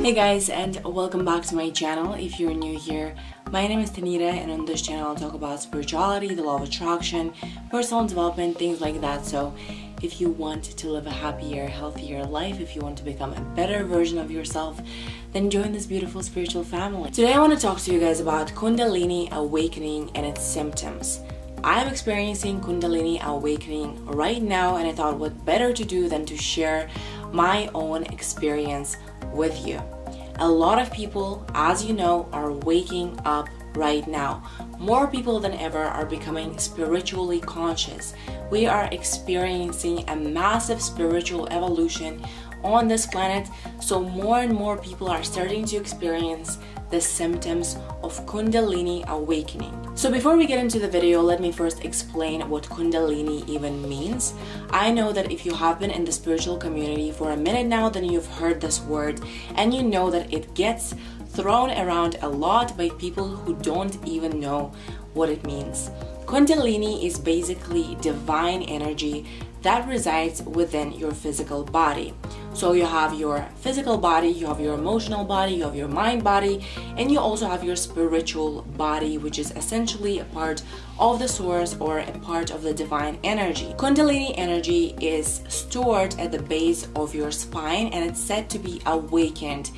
Hey guys, and welcome back to my channel. If you're new here, my name is Tanita, and on this channel I'll talk about spirituality, the law of attraction, personal development, things like that. So if you want to live a happier, healthier life, if you want to become a better version of yourself, then join this beautiful spiritual family. Today I want to talk to you guys about Kundalini awakening and its symptoms. I'm experiencing Kundalini awakening right now, and I thought what better to do than to share my own experience with you. A lot of people, as you know, are waking up right now. More people than ever are becoming spiritually conscious. We are experiencing a massive spiritual evolution on this planet, so more and more people are starting to experience the symptoms of Kundalini awakening. So before we get into the video, let me first explain what Kundalini even means. I know that if you have been in the spiritual community for a minute now, then you've heard this word and you know that it gets thrown around a lot by people who don't even know what it means. Kundalini is basically divine energy that resides within your physical body. So you have your physical body, you have your emotional body, you have your mind body, and you also have your spiritual body, which is essentially a part of the source or a part of the divine energy. Kundalini energy is stored at the base of your spine, and it's said to be awakened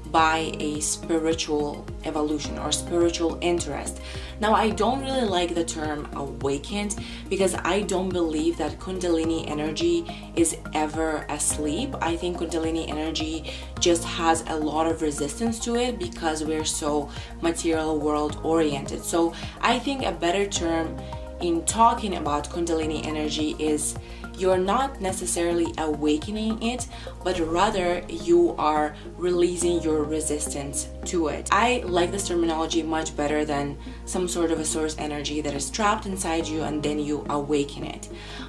by a spiritual evolution or spiritual interest. Now, I don't really like the term awakened because I don't believe that Kundalini energy is ever asleep. I think Kundalini energy just has a lot of resistance to it because we're so material world oriented. So I think a better term in talking about Kundalini energy is you're not necessarily awakening it, but rather you are releasing your resistance to it. I like this terminology much better than some sort of a source energy that is trapped inside you and then you awaken it.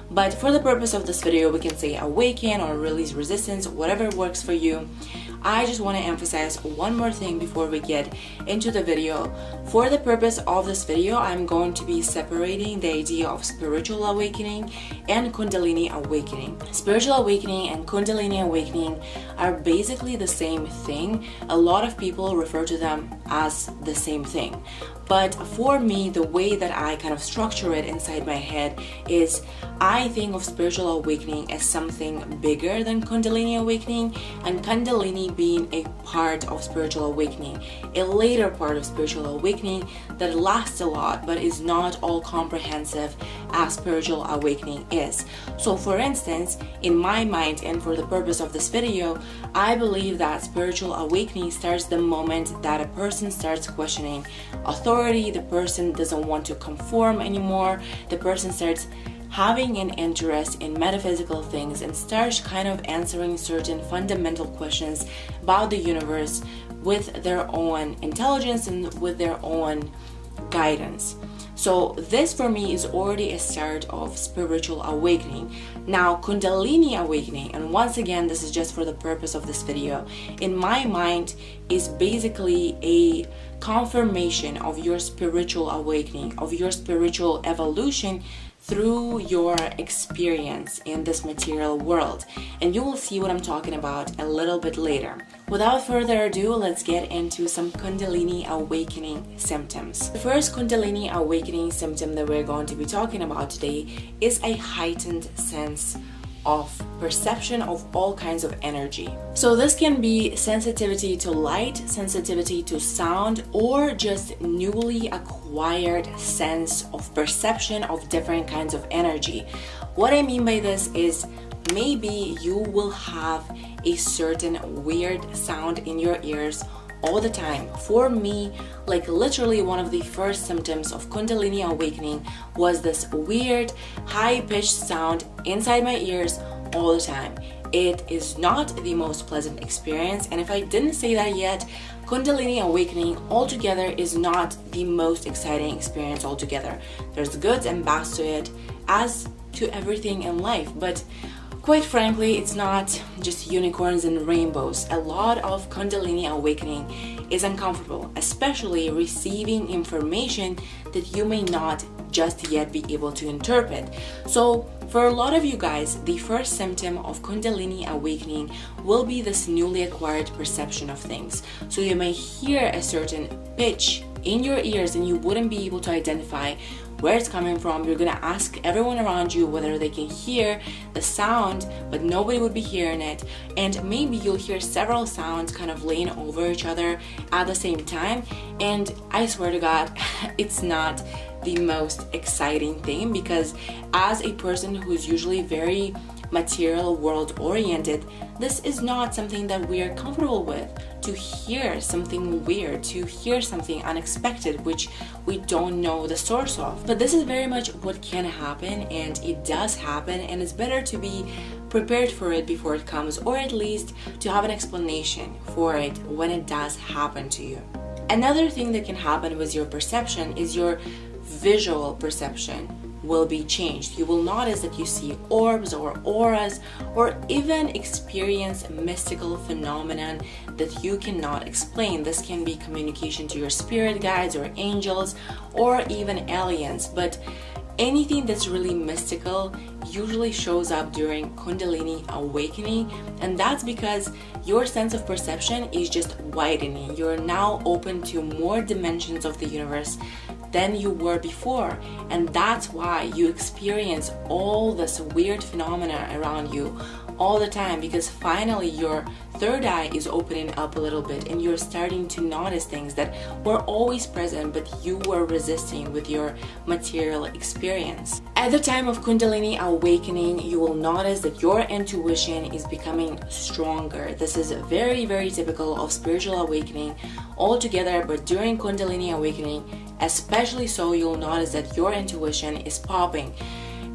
But for the purpose of this video, we can say awaken or release resistance, whatever works for you. I just want to emphasize one more thing before we get into the video. For the purpose of this video, I'm going to be separating the idea of spiritual awakening and Kundalini awakening. Spiritual awakening and Kundalini awakening are basically the same thing. A lot of people refer to them as the same thing. But for me, the way that I kind of structure it inside my head is I think of spiritual awakening as something bigger than Kundalini awakening, and Kundalini being a part of spiritual awakening, a later part of spiritual awakening that lasts a lot but is not all comprehensive as spiritual awakening is. So for instance, in my mind and for the purpose of this video, I believe that spiritual awakening starts the moment that a person starts questioning authority, the person doesn't want to conform anymore, the person starts having an interest in metaphysical things and starts kind of answering certain fundamental questions about the universe with their own intelligence and with their own guidance. So this for me is already a start of spiritual awakening. Now, Kundalini awakening, and once again, this is just for the purpose of this video, in my mind is basically a confirmation of your spiritual awakening, of your spiritual evolution through your experience in this material world. And you will see what I'm talking about a little bit later. Without further ado, let's get into some Kundalini awakening symptoms. The first Kundalini awakening symptom that we're going to be talking about today is a heightened sense of perception of all kinds of energy. So this can be sensitivity to light, sensitivity to sound, or just newly acquired sense of perception of different kinds of energy. What I mean by this is maybe you will have a certain weird sound in your ears all the time. For me, like literally one of the first symptoms of Kundalini awakening was this weird high-pitched sound inside my ears all the time. It is not the most pleasant experience, and if I didn't say that yet, Kundalini awakening altogether is not the most exciting experience altogether. There's goods and bads to it, as to everything in life, but quite frankly, it's not just unicorns and rainbows. A lot of Kundalini awakening is uncomfortable, especially receiving information that you may not just yet be able to interpret. So for a lot of you guys, the first symptom of Kundalini awakening will be this newly acquired perception of things. So you may hear a certain pitch in your ears and you wouldn't be able to identify where it's coming from. You're gonna ask everyone around you whether they can hear the sound, but nobody would be hearing it. And maybe you'll hear several sounds kind of laying over each other at the same time. And I swear to God, it's not the most exciting thing, because as a person who's usually very material world oriented, this is not something that we are comfortable with. To hear something weird, to hear something unexpected, which we don't know the source of. But this is very much what can happen, and it does happen, and it's better to be prepared for it before it comes, or at least to have an explanation for it when it does happen to you. Another thing that can happen with your perception is your visual perception will be changed. You will notice that you see orbs or auras, or even experience mystical phenomenon that you cannot explain. This can be communication to your spirit guides or angels or even aliens, but anything that's really mystical usually shows up during Kundalini awakening, and that's because your sense of perception is just widening. You're now open to more dimensions of the universe than you were before, and that's why you experience all this weird phenomena around you all the time, because finally your third eye is opening up a little bit and you're starting to notice things that were always present but you were resisting with your material experience. At the time of Kundalini awakening, you will notice that your intuition is becoming stronger. This is very, very typical of spiritual awakening altogether, but during Kundalini awakening especially so, you'll notice that your intuition is popping.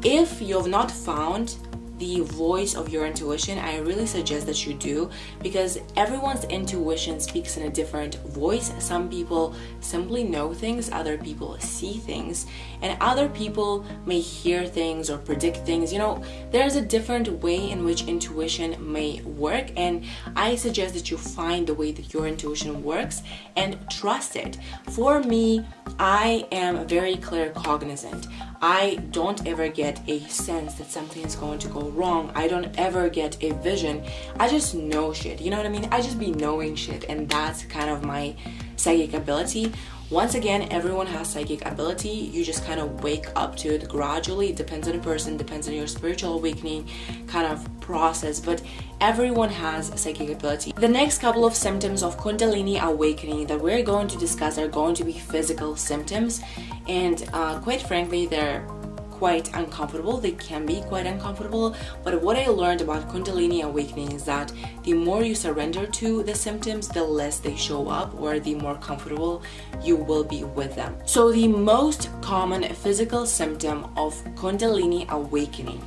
If you have not found the voice of your intuition, I really suggest that you do, because everyone's intuition speaks in a different voice. Some people simply know things, other people see things, and other people may hear things or predict things. You know, there's a different way in which intuition may work, and I suggest that you find the way that your intuition works and trust it. For me, I am very claircognizant. I don't ever get a sense that something is going to go wrong. I don't ever get a vision. I just know shit, you know what I mean? I just be knowing shit, and that's kind of my psychic ability. Once again, everyone has psychic ability. You just kind of wake up to it gradually. It depends on the person, depends on your spiritual awakening kind of process, but everyone has psychic ability. The next couple of symptoms of Kundalini awakening that we're going to discuss are going to be physical symptoms, and quite frankly, they're quite uncomfortable. They can be quite uncomfortable, but what I learned about Kundalini awakening is that the more you surrender to the symptoms, the less they show up, or the more comfortable you will be with them. So the most common physical symptom of Kundalini awakening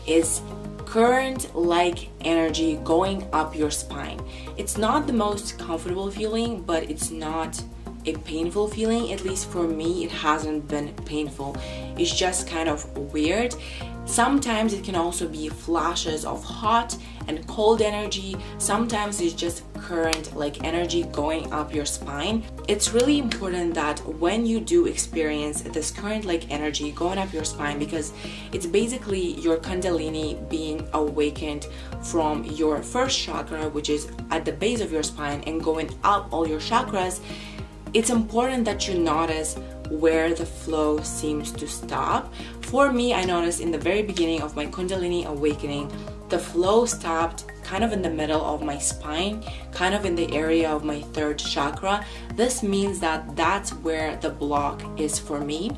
is current-like energy going up your spine. It's not the most comfortable feeling, but it's not a painful feeling. At least for me, it hasn't been painful. It's just kind of weird. Sometimes it can also be flashes of hot and cold energy. Sometimes it's just current like energy going up your spine. It's really important that when you do experience this current like energy going up your spine, because it's basically your Kundalini being awakened from your first chakra, which is at the base of your spine, and going up all your chakras, it's important that you notice where the flow seems to stop. For me, I noticed in the very beginning of my Kundalini awakening, the flow stopped kind of in the middle of my spine, kind of in the area of my third chakra. This means that that's where the block is for me,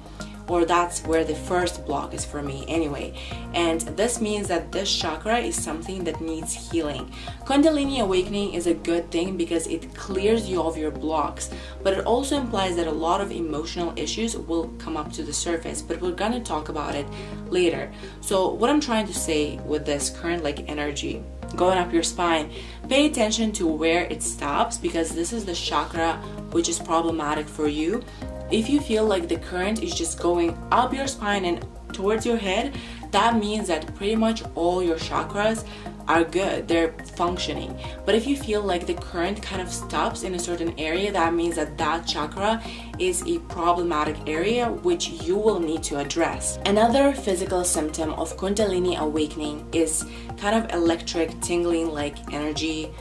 or that's where the first block is for me anyway. And this means that this chakra is something that needs healing. Kundalini awakening is a good thing because it clears you of your blocks, but it also implies that a lot of emotional issues will come up to the surface, but we're gonna talk about it later. So what I'm trying to say with this current like energy going up your spine, pay attention to where it stops, because this is the chakra which is problematic for you. If you feel like the current is just going up your spine and towards your head, that means that pretty much all your chakras are good, they're functioning. But if you feel like the current kind of stops in a certain area, that means that that chakra is a problematic area which you will need to address. Another physical symptom of Kundalini awakening is kind of electric tingling like energy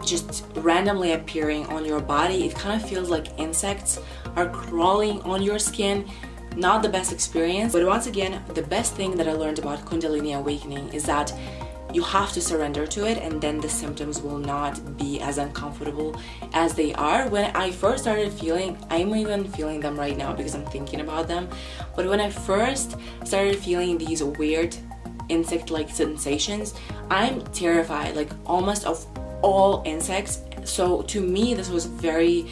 just randomly appearing on your body. It kind of feels like insects are crawling on your skin. Not the best experience, but once again, the best thing that I learned about Kundalini awakening is that you have to surrender to it, and then the symptoms will not be as uncomfortable as they are. When I first started feeling, I'm even feeling them right now because I'm thinking about them, but when I first started feeling these weird insect-like sensations, I'm terrified, like almost of all insects. So to me, this was very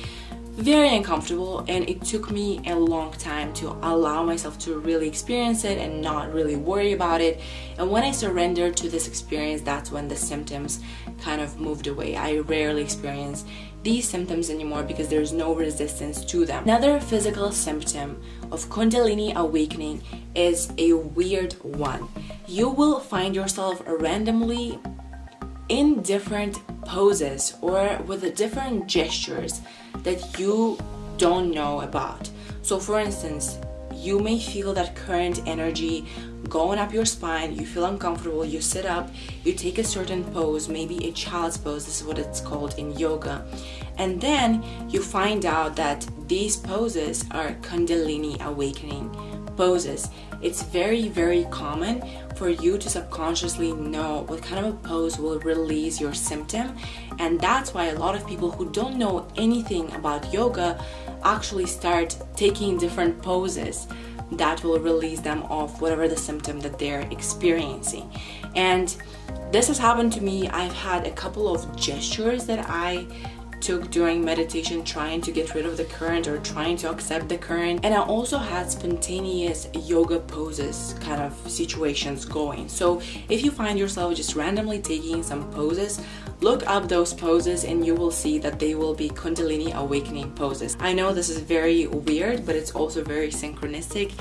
uncomfortable, and it took me a long time to allow myself to really experience it and not really worry about it. And when I surrendered to this experience, that's when the symptoms kind of moved away. I rarely experience these symptoms anymore because there's no resistance to them. Another physical symptom of Kundalini awakening is a weird one. You will find yourself randomly in different poses or with different gestures that you don't know about. So for instance, you may feel that current energy going up your spine, you feel uncomfortable, you sit up, you take a certain pose, maybe a child's pose, this is what it's called in yoga, and then you find out that these poses are Kundalini awakening poses. It's very common for you to subconsciously know what kind of a pose will release your symptom, and that's why a lot of people who don't know anything about yoga actually start taking different poses that will release them of whatever the symptom that they're experiencing. And this has happened to me. I've had a couple of gestures that I took during meditation, trying to get rid of the current or trying to accept the current, and I also had spontaneous yoga poses kind of situations going. So if you find yourself just randomly taking some poses, look up those poses and you will see that they will be Kundalini awakening poses. I know this is very weird, but it's also very synchronistic,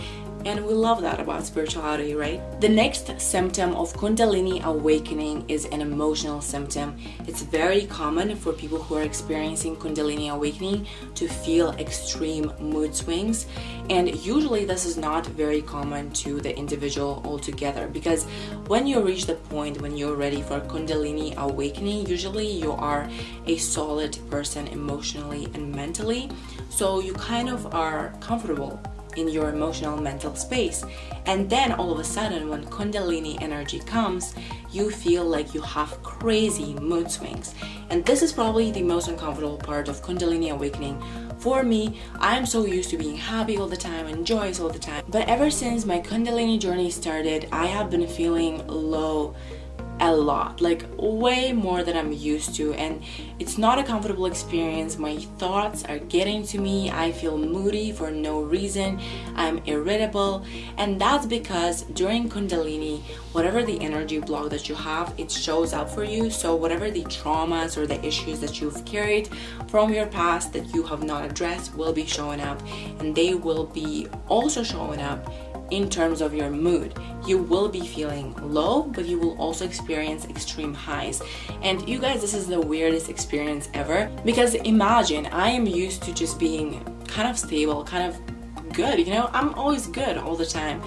and we love that about spirituality, right? The next symptom of Kundalini awakening is an emotional symptom. It's very common for people who are experiencing Kundalini awakening to feel extreme mood swings, and usually this is not very common to the individual altogether, because when you reach the point when you're ready for Kundalini awakening, usually you are a solid person emotionally and mentally, so you kind of are comfortable in your emotional mental space. And then all of a sudden, when Kundalini energy comes, you feel like you have crazy mood swings. And this is probably the most uncomfortable part of Kundalini awakening. For me, I'm so used to being happy all the time and joyous all the time. But ever since my Kundalini journey started, I have been feeling low a lot, like way more than I'm used to, and it's not a comfortable experience. My thoughts are getting to me. I feel moody for no reason. I'm irritable, and that's because during Kundalini, whatever the energy block that you have, it shows up for you. So whatever the traumas or the issues that you've carried from your past that you have not addressed will be showing up, and they will be also showing up in terms of your mood. You will be feeling low, but you will also experience extreme highs. And you guys, this is the weirdest experience ever, because imagine I am used to just being kind of stable, kind of good, you know, I'm always good all the time.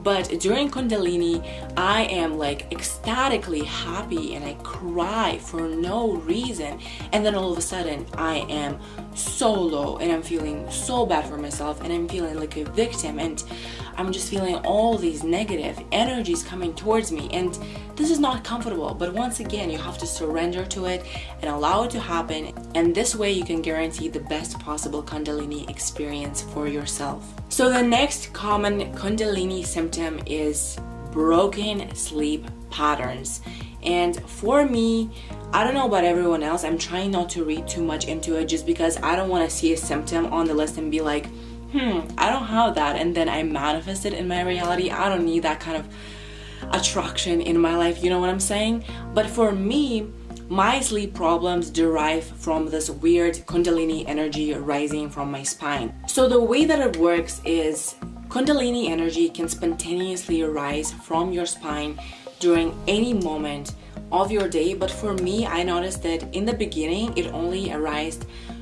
But during Kundalini, I am like ecstatically happy and I cry for no reason. And then all of a sudden, I am so low and I'm feeling so bad for myself and I'm feeling like a victim and I'm just feeling all these negative energies coming towards me. And this is not comfortable. But once again, you have to surrender to it and allow it to happen. And this way you can guarantee the best possible Kundalini experience for yourself. So the next common Kundalini symptom is broken sleep patterns. And for me, I don't know about everyone else, I'm trying not to read too much into it just because I don't want to see a symptom on the list and be like, I don't have that, and then I manifest it in my reality. I don't need that kind of attraction in my life, you know what I'm saying? But for me, my sleep problems derive from this weird Kundalini energy rising from my spine. So the way that it works is Kundalini energy can spontaneously arise from your spine during any moment of your day, but for me, I noticed that in the beginning it only arose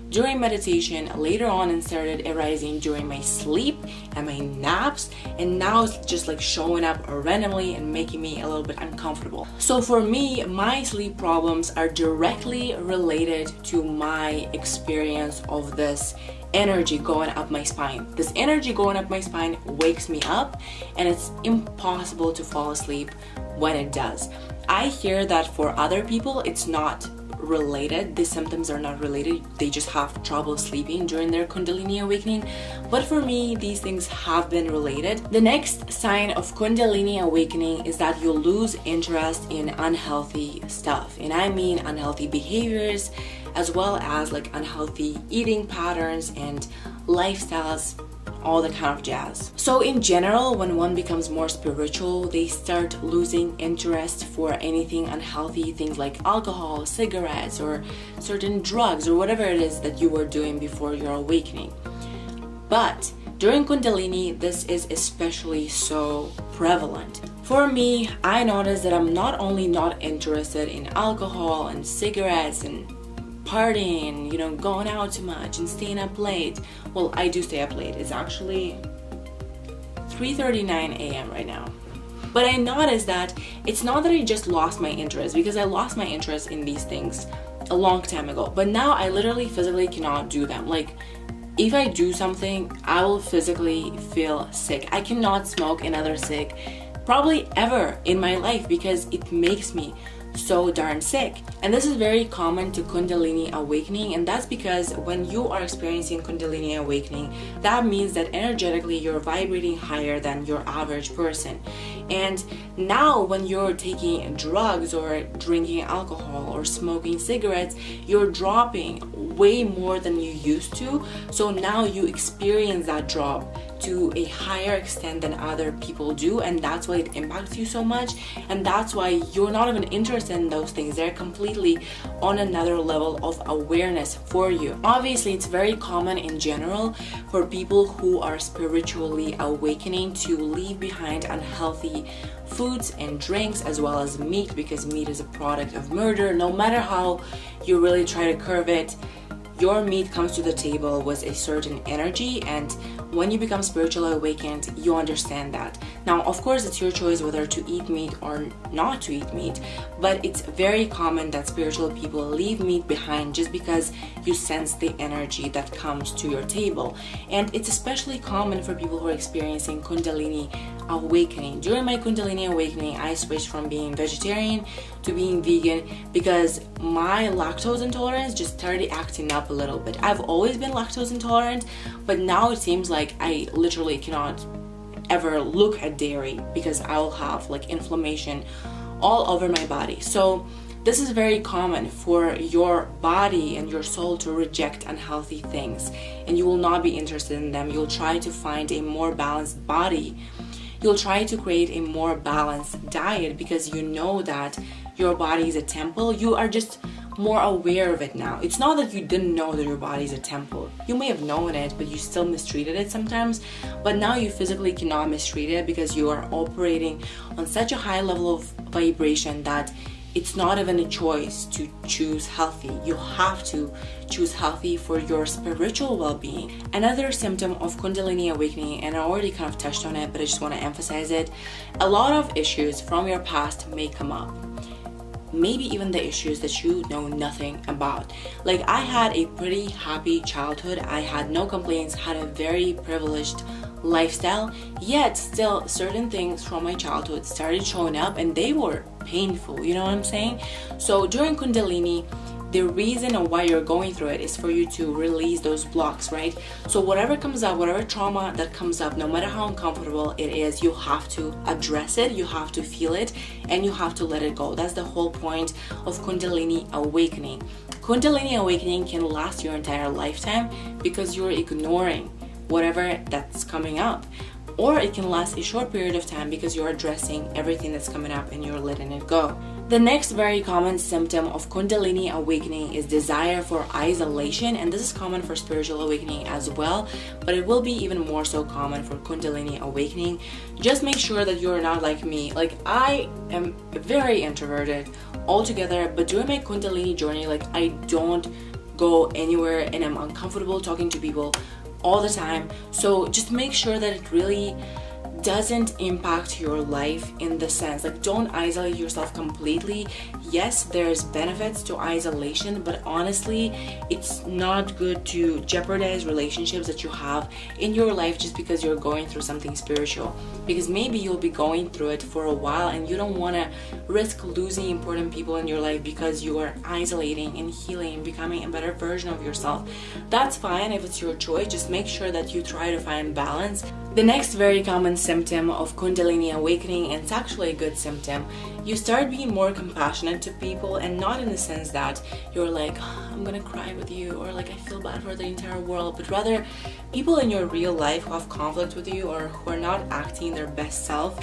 during meditation. Later on it started arising during my sleep and my naps, and now it's just like showing up randomly and making me a little bit uncomfortable. So for me, my sleep problems are directly related to my experience of this energy going up my spine. This energy going up my spine wakes me up, and it's impossible to fall asleep when it does. I hear that for other people it's not related, the symptoms are not related, they just have trouble sleeping during their Kundalini awakening, but for me these things have been related. The next sign of Kundalini awakening is that you lose interest in unhealthy stuff, and I mean unhealthy behaviors as well as like unhealthy eating patterns and lifestyles, all that kind of jazz. So in general, when one becomes more spiritual, they start losing interest for anything unhealthy, things like alcohol, cigarettes, or certain drugs, or whatever it is that you were doing before your awakening. But during Kundalini, this is especially so prevalent. For me, I noticed that I'm not only not interested in alcohol and cigarettes and partying, going out too much and staying up late. Well, I do stay up late. It's actually 3:39 a.m. right now. But I noticed that it's not that I just lost my interest, because I lost my interest in these things a long time ago. But now I literally physically cannot do them. Like, if I do something, I will physically feel sick. I cannot smoke another cig probably ever in my life because it makes me so darn sick. And this is very common to Kundalini awakening, and that's because when you are experiencing Kundalini awakening, that means that energetically you're vibrating higher than your average person. And now when you're taking drugs or drinking alcohol or smoking cigarettes, you're dropping way more than you used to. So now you experience that drop to a higher extent than other people do, and that's why it impacts you so much, and that's why you're not even interested in those things. They're completely on another level of awareness for you. Obviously, it's very common in general for people who are spiritually awakening to leave behind unhealthy foods and drinks as well as meat, because meat is a product of murder. No matter how you really try to curve it, your meat comes to the table with a certain energy, and when you become spiritually awakened, you understand that. Now, of course, it's your choice whether to eat meat or not to eat meat, but it's very common that spiritual people leave meat behind just because you sense the energy that comes to your table. And it's especially common for people who are experiencing Kundalini awakening. During my Kundalini awakening, I switched from being vegetarian to being vegan because my lactose intolerance just started acting up a little bit. I've always been lactose intolerant, but now it seems like I literally cannot ever look at dairy because I'll have like inflammation all over my body. So this is very common for your body and your soul to reject unhealthy things, and you will not be interested in them. You'll try to find a more balanced body. You'll try to create a more balanced diet because you know that your body is a temple. You are just more aware of it now. It's not that you didn't know that your body is a temple. You may have known it, but you still mistreated it sometimes. But now you physically cannot mistreat it because you are operating on such a high level of vibration that it's not even a choice to choose healthy. You have to choose healthy for your spiritual well-being. Another symptom of Kundalini awakening, and I already kind of touched on it, but I just want to emphasize it, a lot of issues from your past may come up. Maybe even the issues that you know nothing about. Like, I had a pretty happy childhood. I had no complaints, had a very privileged lifestyle, yet still certain things from my childhood started showing up and they were painful, you know what I'm saying? So during Kundalini, the reason of why you're going through it is for you to release those blocks, right? So whatever comes up, whatever trauma that comes up, no matter how uncomfortable it is, you have to address it, you have to feel it, and you have to let it go. That's the whole point of Kundalini awakening. Kundalini awakening can last your entire lifetime because you're ignoring whatever that's coming up. or it can last a short period of time because you're addressing everything that's coming up and you're letting it go. The next very common symptom of Kundalini awakening is desire for isolation, and this is common for spiritual awakening as well, but it will be even more so common for Kundalini awakening. Just make sure that you're not like me. Like, I am very introverted altogether, but during my Kundalini journey, like, I don't go anywhere and I'm uncomfortable talking to people all the time. So just make sure that it really doesn't impact your life in the sense, like, don't isolate yourself completely. Yes, there's benefits to isolation, but honestly, it's not good to jeopardize relationships that you have in your life just because you're going through something spiritual, because maybe you'll be going through it for a while and you don't want to risk losing important people in your life because you are isolating and healing and becoming a better version of yourself. That's fine if it's your choice. Just make sure that you try to find balance. The next very common symptom of Kundalini awakening, and it's actually a good symptom, you start being more compassionate to people, and not in the sense that you're like, "Oh, I'm gonna cry with you," or like, "I feel bad for the entire world," but rather people in your real life who have conflict with you or who are not acting their best self,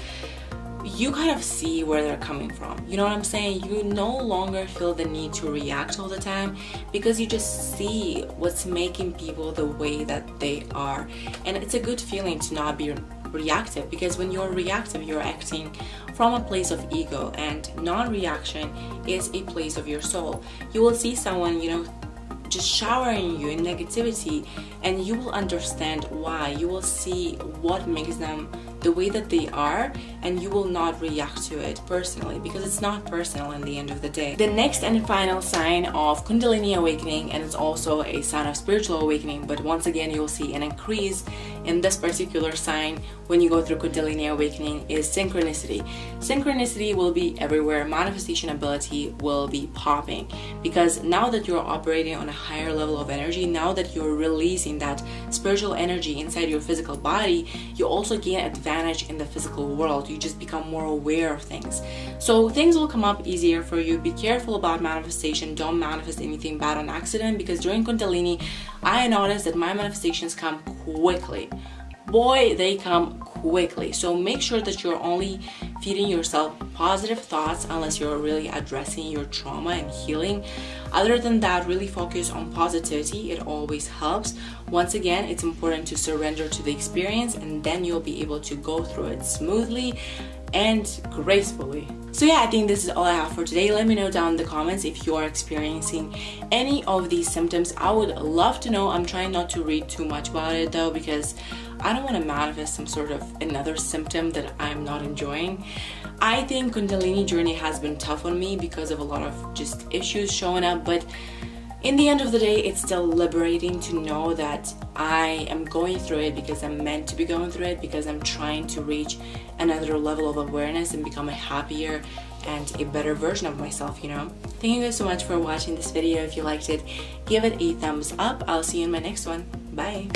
you kind of see where they're coming from. You know what I'm saying? You no longer feel the need to react all the time because you just see what's making people the way that they are. And it's a good feeling to not be reactive, because when you're reactive, you're acting from a place of ego, and non-reaction is a place of your soul. You will see someone, just showering you in negativity, and you will understand why. You will see what makes them the way that they are, and you will not react to it personally because it's not personal in the end of the day. The next and final sign of Kundalini awakening, and it's also a sign of spiritual awakening, but once again you'll see an increase in this particular sign when you go through Kundalini awakening, is synchronicity. Synchronicity will be everywhere. Manifestation ability will be popping, because now that you're operating on a higher level of energy, now that you're releasing that spiritual energy inside your physical body, you also gain advantage in the physical world. You just become more aware of things. So things will come up easier for you. Be careful about manifestation. Don't manifest anything bad on accident, because during Kundalini, I noticed that my manifestations come quickly. Boy, they come quickly. So make sure that you're only feeding yourself positive thoughts unless you're really addressing your trauma and healing. Other than that, really focus on positivity. It always helps. Once again, it's important to surrender to the experience, and then you'll be able to go through it smoothly and gracefully. So yeah, I think this is all I have for today. Let me know down in the comments if you are experiencing any of these symptoms. I would love to know. I'm trying not to read too much about it though, because I don't want to manifest some sort of another symptom that I'm not enjoying. I think Kundalini journey has been tough on me because of a lot of just issues showing up, but in the end of the day, it's still liberating to know that I am going through it because I'm meant to be going through it, because I'm trying to reach another level of awareness and become a happier and a better version of myself, Thank you guys so much for watching this video. If you liked it, give it a thumbs up. I'll see you in my next one. Bye.